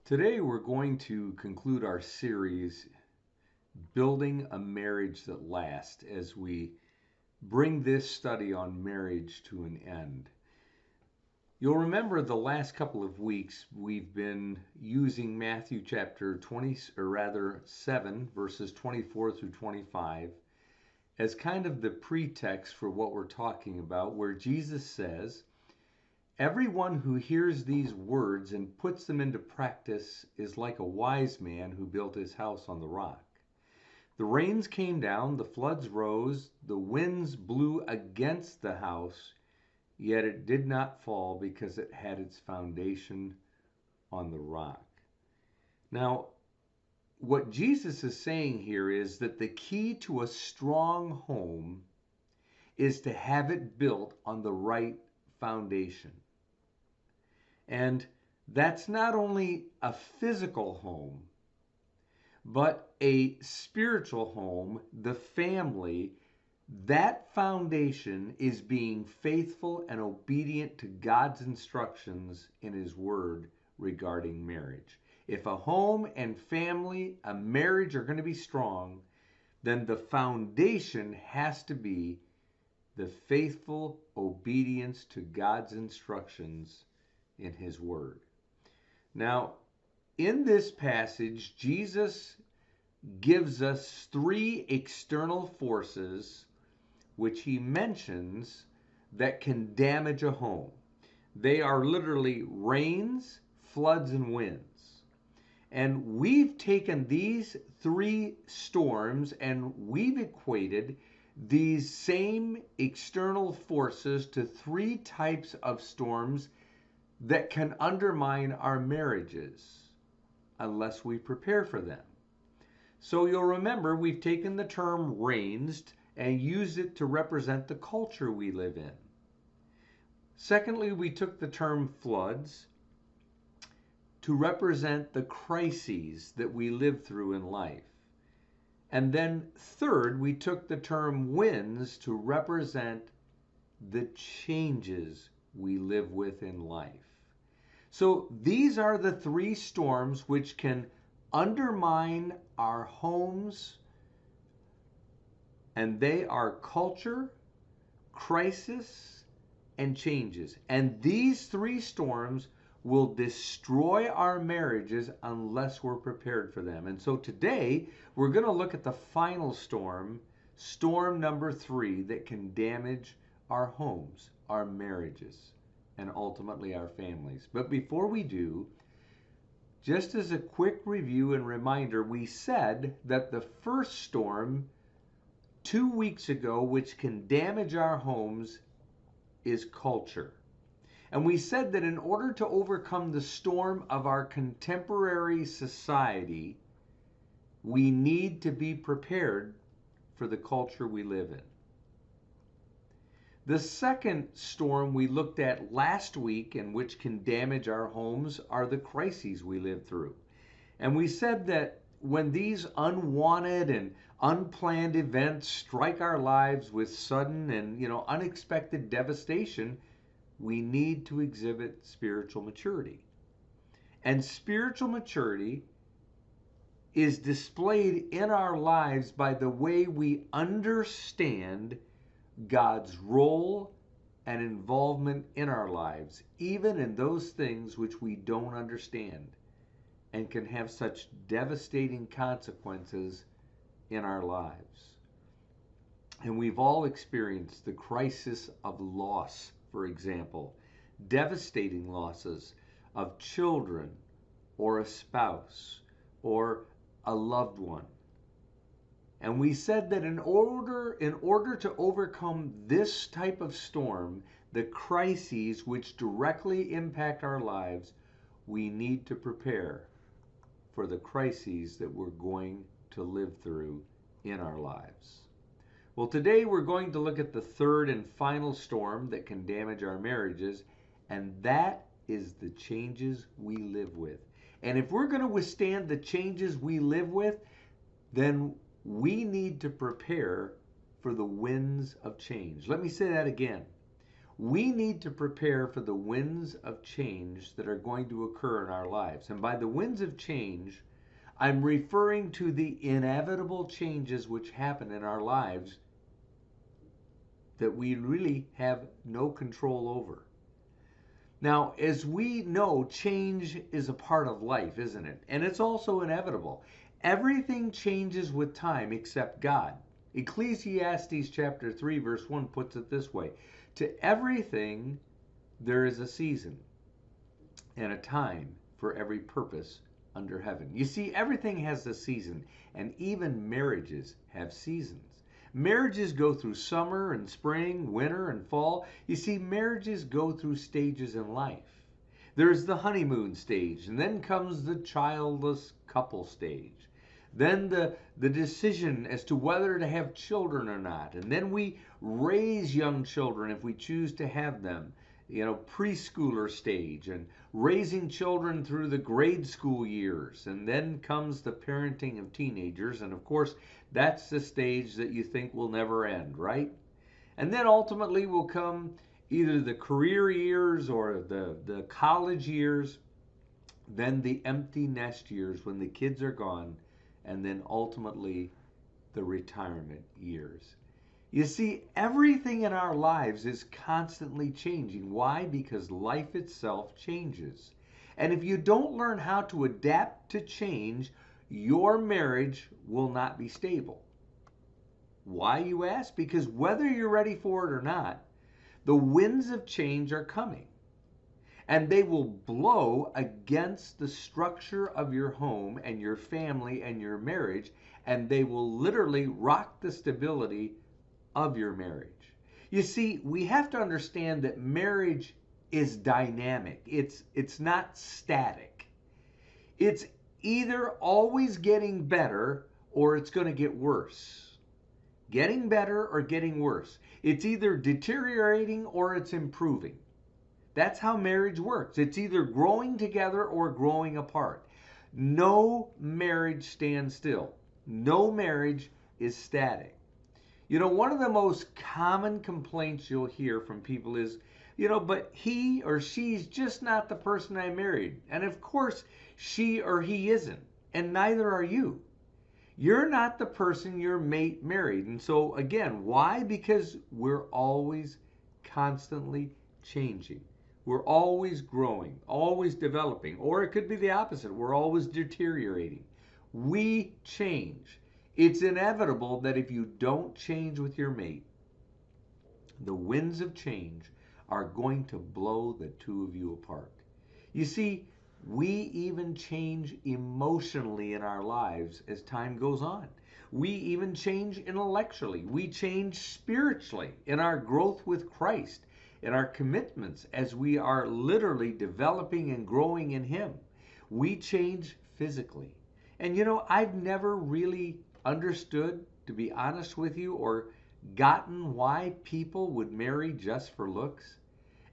Today, we're going to conclude our series, Building a Marriage That Lasts, as we bring this study on marriage to an end. You'll remember the last couple of weeks we've been using Matthew chapter 20, or rather 7, verses 24 through 25, as kind of the pretext for what we're talking about, where Jesus says, "Everyone who hears these words and puts them into practice is like a wise man who built his house on the rock. The rains came down, the floods rose, the winds blew against the house, yet it did not fall because it had its foundation on the rock." Now, what Jesus is saying here is that the key to a strong home is to have it built on the right foundation. And that's not only a physical home, but a spiritual home, the family. That foundation is being faithful and obedient to God's instructions in His Word regarding marriage. If a home and family, a marriage are going to be strong, then the foundation has to be the faithful obedience to God's instructions in His Word. Now, in this passage, Jesus gives us three external forces which He mentions that can damage a home. They are literally rains, floods, and winds. And we've taken these three storms and we've equated these same external forces to three types of storms that can undermine our marriages unless we prepare for them. So you'll remember we've taken the term rains and used it to represent the culture we live in. Secondly, we took the term floods to represent the crises that we live through in life. And then third, we took the term winds to represent the changes we live with in life. So these are the three storms which can undermine our homes, and they are culture, crisis, and changes. And these three storms will destroy our marriages unless we're prepared for them. And so today, we're going to look at the final storm, storm number 3, that can damage our homes, our marriages, and ultimately our families. But before we do, just as a quick review and reminder, we said that the first storm 2 weeks ago, which can damage our homes, is culture. And we said that in order to overcome the storm of our contemporary society, we need to be prepared for the culture we live in. The second storm we looked at last week, and which can damage our homes, are the crises we live through. And we said that when these unwanted and unplanned events strike our lives with sudden and unexpected devastation, we need to exhibit spiritual maturity. And spiritual maturity is displayed in our lives by the way we understand God's role and involvement in our lives, even in those things which we don't understand and can have such devastating consequences in our lives. And we've all experienced the crisis of loss, for example, devastating losses of children or a spouse or a loved one. And we said that in order to overcome this type of storm, the crises which directly impact our lives, we need to prepare for the crises that we're going to live through in our lives. Well, today we're going to look at the third and final storm that can damage our marriages, and that is the changes we live with. And if we're going to withstand the changes we live with, then we need to prepare for the winds of change. Let me say that again. We need to prepare for the winds of change that are going to occur in our lives. And by the winds of change, I'm referring to the inevitable changes which happen in our lives that we really have no control over. Now, as we know, change is a part of life, isn't it? And it's also inevitable. Everything changes with time except God. Ecclesiastes chapter 3 verse 1 puts it this way: to everything there is a season and a time for every purpose under heaven. You see, everything has a season, and even marriages have seasons. Marriages go through summer and spring, winter and fall. You see, marriages go through stages in life. There's the honeymoon stage, and then comes the childless couple stage. Then the decision as to whether to have children or not. And then we raise young children if we choose to have them. Preschooler stage, and raising children through the grade school years. And then comes the parenting of teenagers. And of course, that's the stage that you think will never end, right? And then ultimately will come either the career years or the college years, then the empty nest years when the kids are gone, and then ultimately the retirement years. You see, everything in our lives is constantly changing. Why? Because life itself changes. And if you don't learn how to adapt to change, your marriage will not be stable. Why, you ask? Because whether you're ready for it or not, the winds of change are coming. And they will blow against the structure of your home and your family and your marriage, and they will literally rock the stability of your marriage. You see, we have to understand that marriage is dynamic. It's not static. It's either always getting better or it's going to get worse. Getting better or getting worse. It's either deteriorating or it's improving. That's how marriage works. It's either growing together or growing apart. No marriage stands still. No marriage is static. One of the most common complaints you'll hear from people is, but he or she's just not the person I married. And of course, she or he isn't. And neither are you. You're not the person your mate married. And so again, why? Because we're always constantly changing. We're always growing, always developing. Or it could be the opposite. We're always deteriorating. We change. It's inevitable that if you don't change with your mate, the winds of change are going to blow the two of you apart. You see, we even change emotionally in our lives as time goes on. We even change intellectually. We change spiritually in our growth with Christ, in our commitments as we are literally developing and growing in Him. We change physically. And I've never really understood, to be honest with you, or gotten why people would marry just for looks.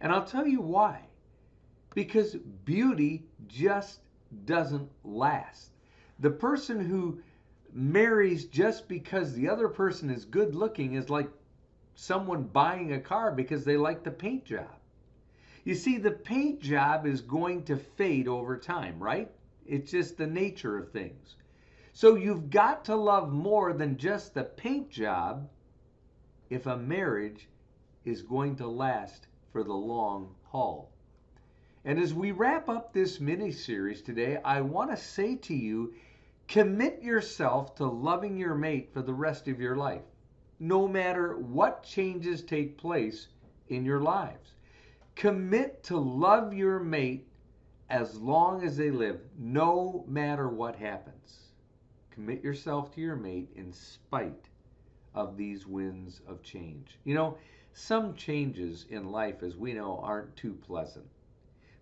And I'll tell you why. Because beauty just doesn't last. The person who marries just because the other person is good looking is like someone buying a car because they like the paint job. You see, the paint job is going to fade over time, right? It's just the nature of things. So you've got to love more than just the paint job if a marriage is going to last for the long haul. And as we wrap up this mini-series today, I want to say to you, commit yourself to loving your mate for the rest of your life, no matter what changes take place in your lives. Commit to love your mate as long as they live, no matter what happens. Commit yourself to your mate in spite of these winds of change. Some changes in life, as we know, aren't too pleasant.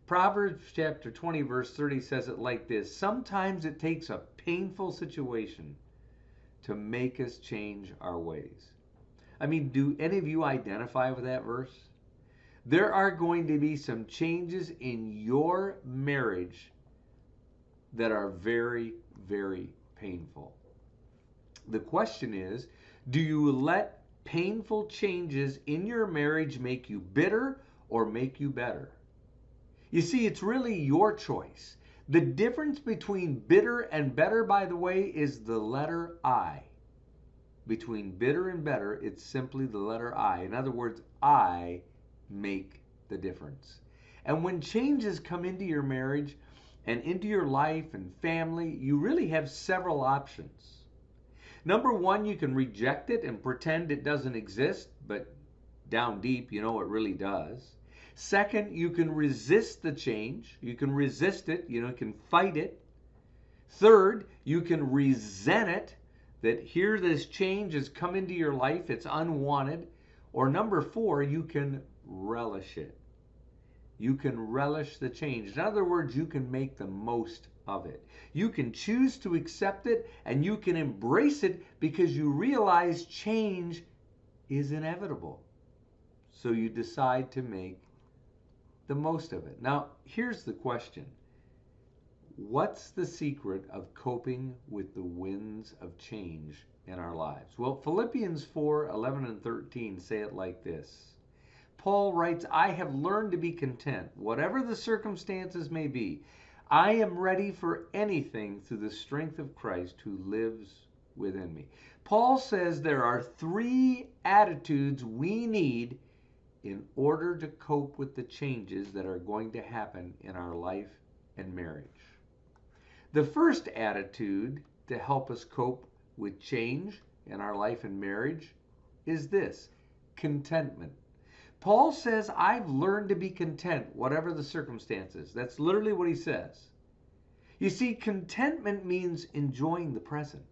Proverbs chapter 20, verse 30 says it like this: sometimes it takes a painful situation to make us change our ways. Do any of you identify with that verse? There are going to be some changes in your marriage that are very, very painful. The question is, do you let painful changes in your marriage make you bitter or make you better? You see, it's really your choice. The difference between bitter and better, by the way, is the letter I. Between bitter and better, it's simply the letter I. In other words, I make the difference. And when changes come into your marriage and into your life and family, you really have several options. Number one, you can reject it and pretend it doesn't exist, but down deep, you know it really does. Second, you can resist the change. You can resist it, you can fight it. Third, you can resent it, that here this change has come into your life, it's unwanted. Or number four, you can relish it. You can relish the change. In other words, you can make the most of it. You can choose to accept it and you can embrace it because you realize change is inevitable. So you decide to make the most of it. Now, here's the question. What's the secret of coping with the winds of change in our lives? Well, Philippians 4:11 and 13 say it like this. Paul writes, I have learned to be content, whatever the circumstances may be. I am ready for anything through the strength of Christ who lives within me. Paul says there are three attitudes we need in order to cope with the changes that are going to happen in our life and marriage. The first attitude to help us cope with change in our life and marriage is this: contentment. Paul says, I've learned to be content, whatever the circumstances. That's literally what he says. You see, contentment means enjoying the present.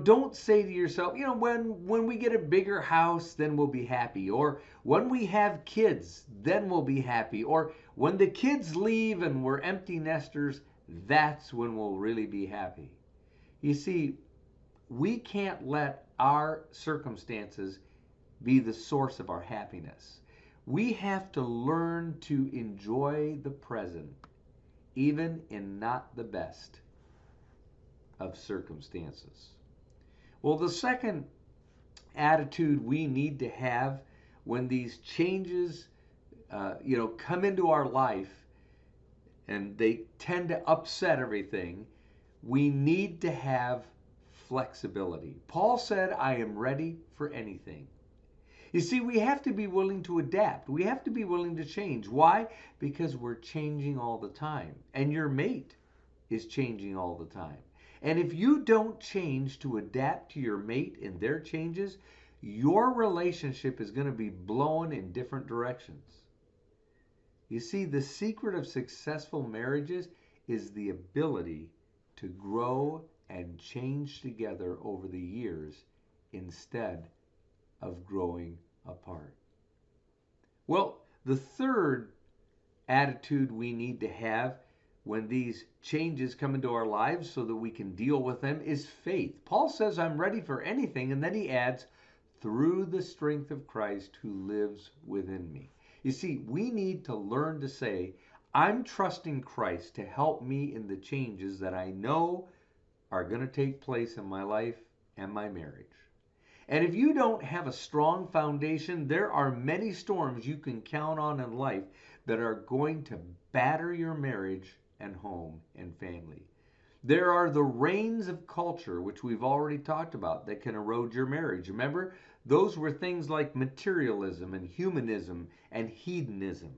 Don't say to yourself, when we get a bigger house, then we'll be happy. Or when we have kids, then we'll be happy. Or when the kids leave and we're empty nesters, that's when we'll really be happy. You see, we can't let our circumstances be the source of our happiness. We have to learn to enjoy the present, even in not the best of circumstances. Well, the second attitude we need to have when these changes, come into our life and they tend to upset everything, we need to have flexibility. Paul said, I am ready for anything. You see, we have to be willing to adapt. We have to be willing to change. Why? Because we're changing all the time. And your mate is changing all the time. And if you don't change to adapt to your mate and their changes, your relationship is going to be blown in different directions. You see, the secret of successful marriages is the ability to grow and change together over the years instead of growing apart. Well, the third attitude we need to have when these changes come into our lives so that we can deal with them is faith. Paul says, I'm ready for anything, and then he adds, through the strength of Christ who lives within me. You see, we need to learn to say, I'm trusting Christ to help me in the changes that I know are going to take place in my life and my marriage. And if you don't have a strong foundation, there are many storms you can count on in life that are going to batter your marriage and home and family. There are the rains of culture, which we've already talked about, that can erode your marriage. Remember, those were things like materialism and humanism and hedonism.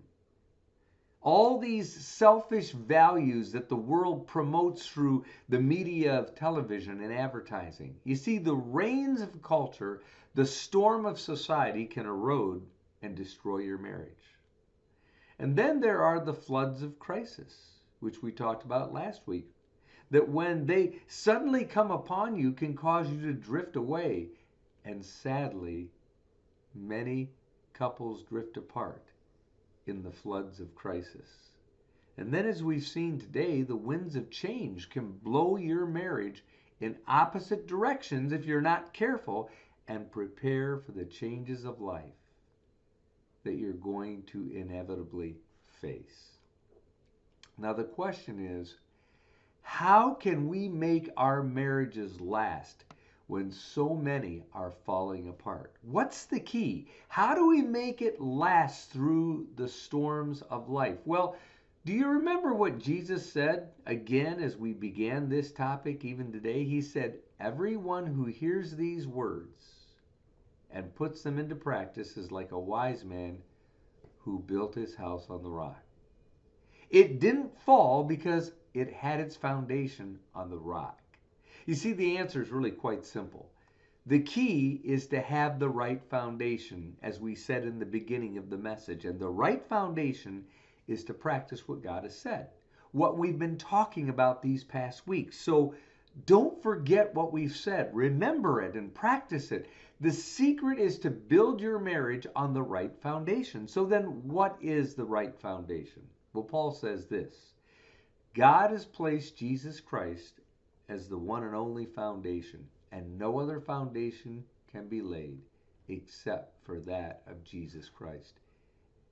All these selfish values that the world promotes through the media of television and advertising. You see, the rains of culture, the storm of society can erode and destroy your marriage. And then there are the floods of crisis, which we talked about last week, that when they suddenly come upon you can cause you to drift away. And sadly, many couples drift apart in the floods of crisis. And then, as we've seen today, the winds of change can blow your marriage in opposite directions if you're not careful and prepare for the changes of life that you're going to inevitably face. Now, the question is, how can we make our marriages last when so many are falling apart? What's the key? How do we make it last through the storms of life? Well, do you remember what Jesus said again as we began this topic even today? He said, "Everyone who hears these words and puts them into practice is like a wise man who built his house on the rock." It didn't fall because it had its foundation on the rock. You see, the answer is really quite simple. The key is to have the right foundation, as we said in the beginning of the message. And the right foundation is to practice what God has said, what we've been talking about these past weeks. So don't forget what we've said. Remember it and practice it. The secret is to build your marriage on the right foundation. So then, what is the right foundation? Well, Paul says this: God has placed Jesus Christ as the one and only foundation, and no other foundation can be laid except for that of Jesus Christ.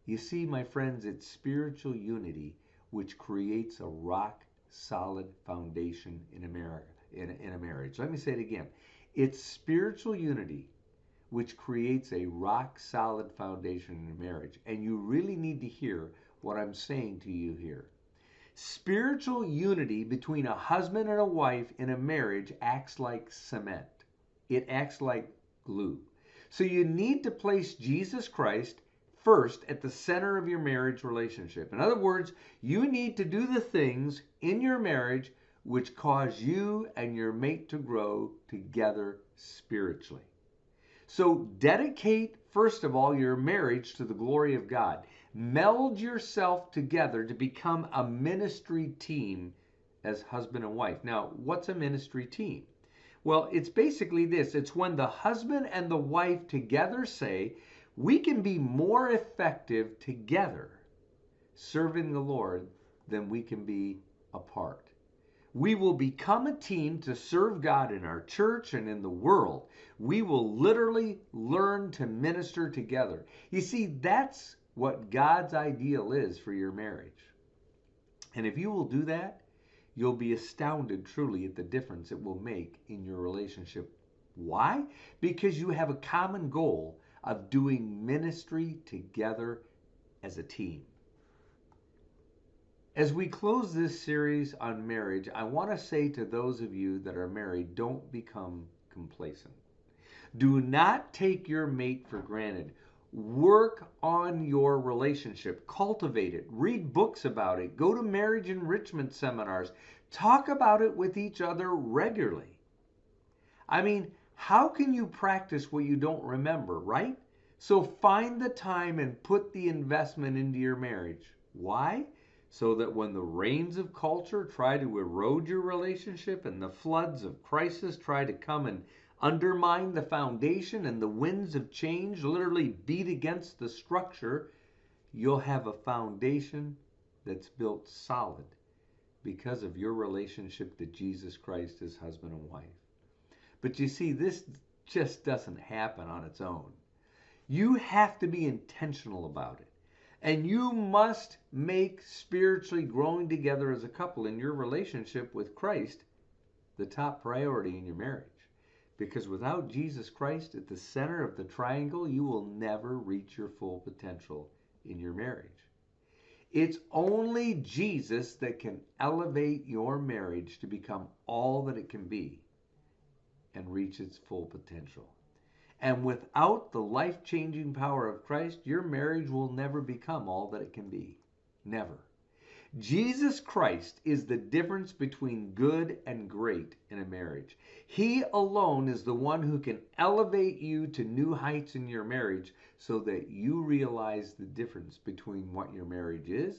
You see, my friends, it's spiritual unity which creates a rock solid foundation in a marriage. Let me say it again. It's spiritual unity which creates a rock solid foundation in a marriage. And you really need to hear what I'm saying to you here. Spiritual unity between a husband and a wife in a marriage acts like cement. It acts like glue. So you need to place Jesus Christ first at the center of your marriage relationship. In other words, you need to do the things in your marriage which cause you and your mate to grow together spiritually. So dedicate, first of all, your marriage to the glory of God. Meld yourself together to become a ministry team as husband and wife. Now, what's a ministry team? Well, it's basically this. It's when the husband and the wife together say, we can be more effective together serving the Lord than we can be apart. We will become a team to serve God in our church and in the world. We will literally learn to minister together. You see, that's what God's ideal is for your marriage. And if you will do that, you'll be astounded truly at the difference it will make in your relationship. Why? Because you have a common goal of doing ministry together as a team. As we close this series on marriage, I want to say to those of you that are married, don't become complacent. Do not take your mate for granted. Work on your relationship. Cultivate it. Read books about it. Go to marriage enrichment seminars. Talk about it with each other regularly. I mean, how can you practice what you don't remember, right? So find the time and put the investment into your marriage. Why? So that when the rains of culture try to erode your relationship and the floods of crisis try to come and undermine the foundation and the winds of change literally beat against the structure, you'll have a foundation that's built solid because of your relationship to Jesus Christ as husband and wife. But you see, this just doesn't happen on its own. You have to be intentional about it. And you must make spiritually growing together as a couple in your relationship with Christ the top priority in your marriage. Because without Jesus Christ at the center of the triangle, you will never reach your full potential in your marriage. It's only Jesus that can elevate your marriage to become all that it can be and reach its full potential. And without the life-changing power of Christ, your marriage will never become all that it can be. Never. Jesus Christ is the difference between good and great in a marriage. He alone is the one who can elevate you to new heights in your marriage so that you realize the difference between what your marriage is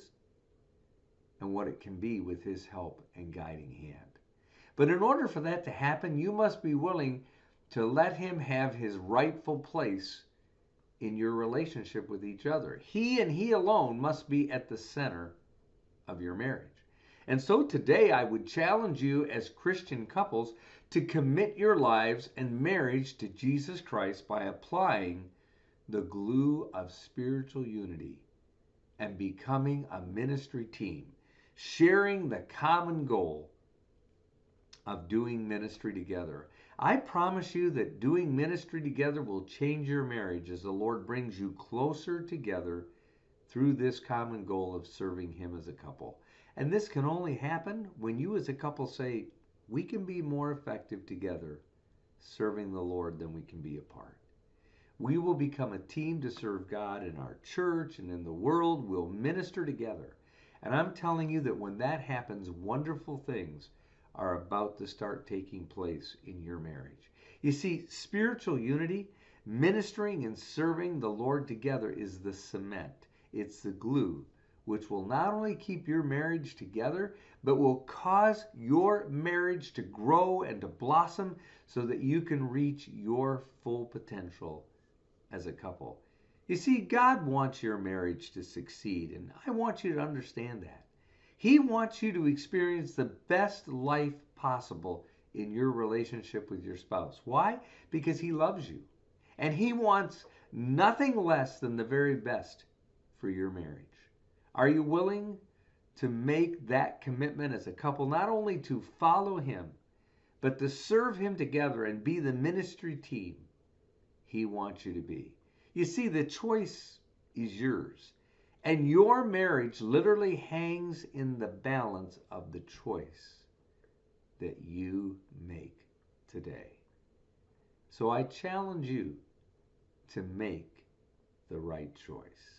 and what it can be with his help and guiding hand. But in order for that to happen, you must be willing to let him have his rightful place in your relationship with each other. He and he alone must be at the center of your marriage. And so today I would challenge you as Christian couples to commit your lives and marriage to Jesus Christ by applying the glue of spiritual unity and becoming a ministry team, sharing the common goal of doing ministry together. I promise you that doing ministry together will change your marriage as the Lord brings you closer together through this common goal of serving Him as a couple. And this can only happen when you as a couple say, we can be more effective together serving the Lord than we can be apart. We will become a team to serve God in our church and in the world. We'll minister together. And I'm telling you that when that happens, wonderful things are about to start taking place in your marriage. You see, spiritual unity, ministering and serving the Lord together is the cement. It's the glue which will not only keep your marriage together, but will cause your marriage to grow and to blossom so that you can reach your full potential as a couple. You see, God wants your marriage to succeed, and I want you to understand that. He wants you to experience the best life possible in your relationship with your spouse. Why? Because He loves you, and He wants nothing less than the very best for your marriage. Are you willing to make that commitment as a couple, not only to follow Him, but to serve Him together and be the ministry team He wants you to be? You see, the choice is yours. And your marriage literally hangs in the balance of the choice that you make today. So I challenge you to make the right choice.